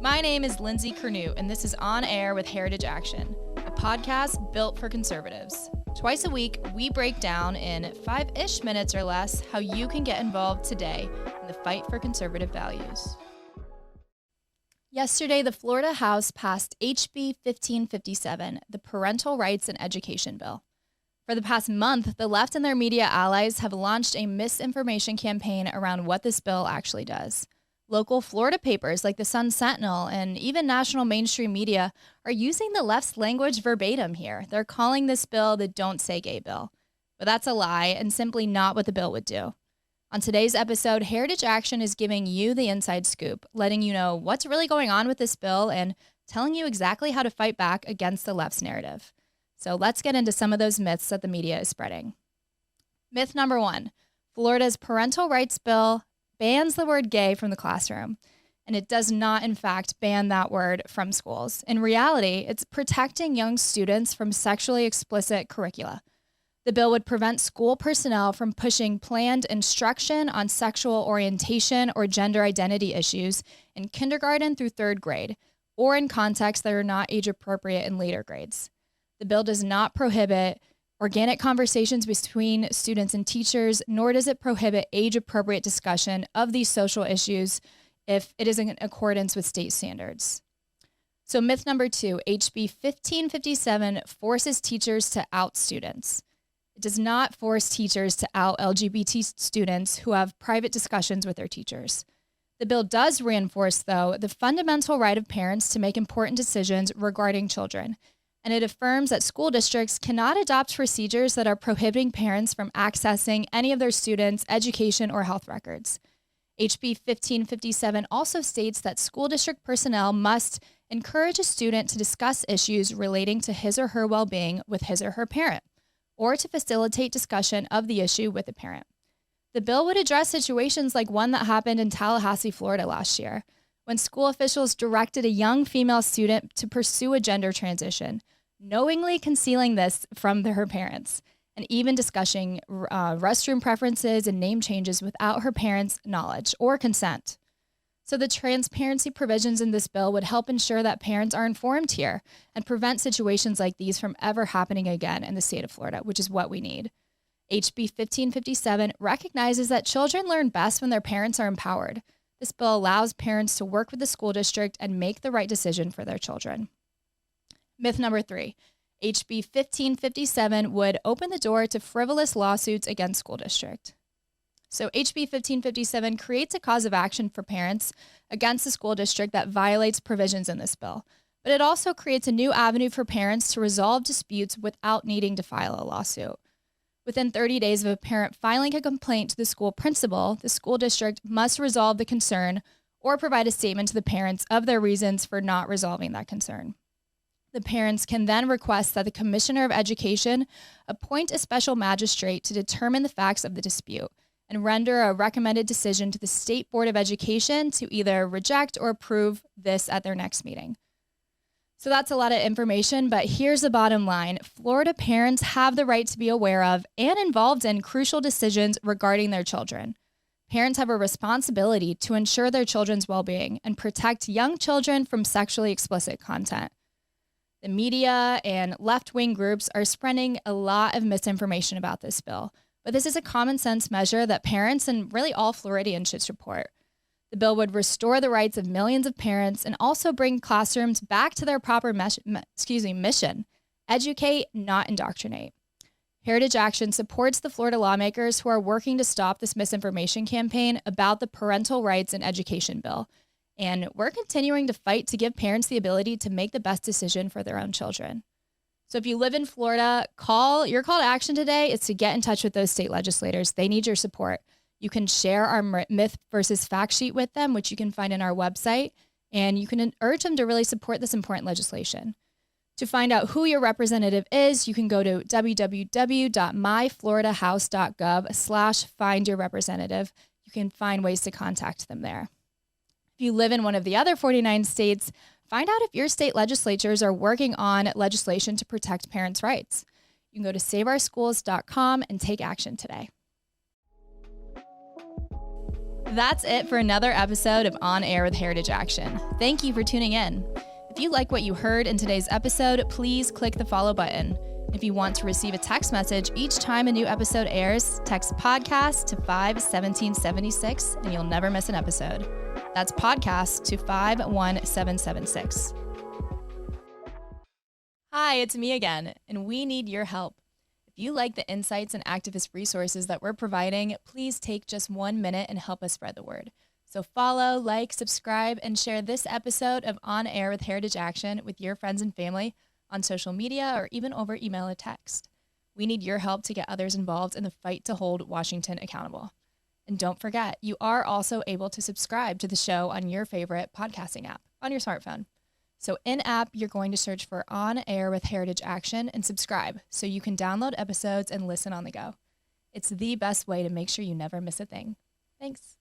My name is Lindsey Curnutte, and this is On Air with Heritage Action, a podcast built for conservatives. Twice a week, we break down in 5-ish minutes or less how you can get involved today in the fight for conservative values. Yesterday, the Florida House passed HB 1557, the Parental Rights and Education Bill. For the past month, the left and their media allies have launched a misinformation campaign around what this bill actually does. Local Florida papers like the Sun-Sentinel and even national mainstream media are using the left's language verbatim here. They're calling this bill the Don't Say Gay bill. But that's a lie and simply not what the bill would do. On today's episode, Heritage Action is giving you the inside scoop, letting you know what's really going on with this bill and telling you exactly how to fight back against the left's narrative. So let's get into some of those myths that the media is spreading. Myth number 1, Florida's parental rights bill bans the word gay from the classroom, and it does not, in fact, ban that word from schools. In reality, it's protecting young students from sexually explicit curricula. The bill would prevent school personnel from pushing planned instruction on sexual orientation or gender identity issues in kindergarten through 3rd grade, or in contexts that are not age-appropriate in later grades. The bill does not prohibit organic conversations between students and teachers, nor does it prohibit age-appropriate discussion of these social issues if it is in accordance with state standards. So myth number 2, HB 1557 forces teachers to out students. It does not force teachers to out LGBT students who have private discussions with their teachers. The bill does reinforce, though, the fundamental right of parents to make important decisions regarding children, and it affirms that school districts cannot adopt procedures that are prohibiting parents from accessing any of their students' education or health records. HB 1557 also states that school district personnel must encourage a student to discuss issues relating to his or her well-being with his or her parent, or to facilitate discussion of the issue with a parent. The bill would address situations like one that happened in Tallahassee, Florida last year, when school officials directed a young female student to pursue a gender transition, knowingly concealing this from her parents, and even discussing restroom preferences and name changes without her parents' knowledge or consent. So the transparency provisions in this bill would help ensure that parents are informed here and prevent situations like these from ever happening again in the state of Florida, which is what we need. HB 1557 recognizes that children learn best when their parents are empowered. This bill allows parents to work with the school district and make the right decision for their children. Myth number 3, HB 1557 would open the door to frivolous lawsuits against school district. So HB 1557 creates a cause of action for parents against the school district that violates provisions in this bill, but it also creates a new avenue for parents to resolve disputes without needing to file a lawsuit. Within 30 days of a parent filing a complaint to the school principal, the school district must resolve the concern or provide a statement to the parents of their reasons for not resolving that concern. The parents can then request that the Commissioner of Education appoint a special magistrate to determine the facts of the dispute and render a recommended decision to the State Board of Education to either reject or approve this at their next meeting. So that's a lot of information, but here's the bottom line. Florida parents have the right to be aware of and involved in crucial decisions regarding their children. Parents have a responsibility to ensure their children's well-being and protect young children from sexually explicit content. The media and left-wing groups are spreading a lot of misinformation about this bill, but this is a common sense measure that parents and really all Floridians should support. The bill would restore the rights of millions of parents and also bring classrooms back to their proper mission: educate, not indoctrinate. Heritage Action supports the Florida lawmakers who are working to stop this misinformation campaign about the Parental Rights and Education Bill. And we're continuing to fight to give parents the ability to make the best decision for their own children. So if you live in Florida, your call to action today is to get in touch with those state legislators. They need your support. You can share our myth versus fact sheet with them, which you can find on our website, and you can urge them to really support this important legislation. To find out who your representative is, you can go to www.myfloridahouse.gov/findyourrepresentative. You can find ways to contact them there. If you live in one of the other 49 states, find out if your state legislatures are working on legislation to protect parents' rights. You can go to saveourschools.com and take action today. That's it for another episode of On Air with Heritage Action. Thank you for tuning in. If you like what you heard in today's episode, please click the follow button. If you want to receive a text message each time a new episode airs, text podcast to 51776 and you'll never miss an episode. That's podcast to 51776. Hi, it's me again, and we need your help. If you like the insights and activist resources that we're providing, please take just 1 minute and help us spread the word. So follow, like, subscribe, and share this episode of On Air with Heritage Action with your friends and family on social media or even over email or text. We need your help to get others involved in the fight to hold Washington accountable. And don't forget, you are also able to subscribe to the show on your favorite podcasting app on your smartphone. So in-app, you're going to search for On Air with Heritage Action and subscribe so you can download episodes and listen on the go. It's the best way to make sure you never miss a thing. Thanks.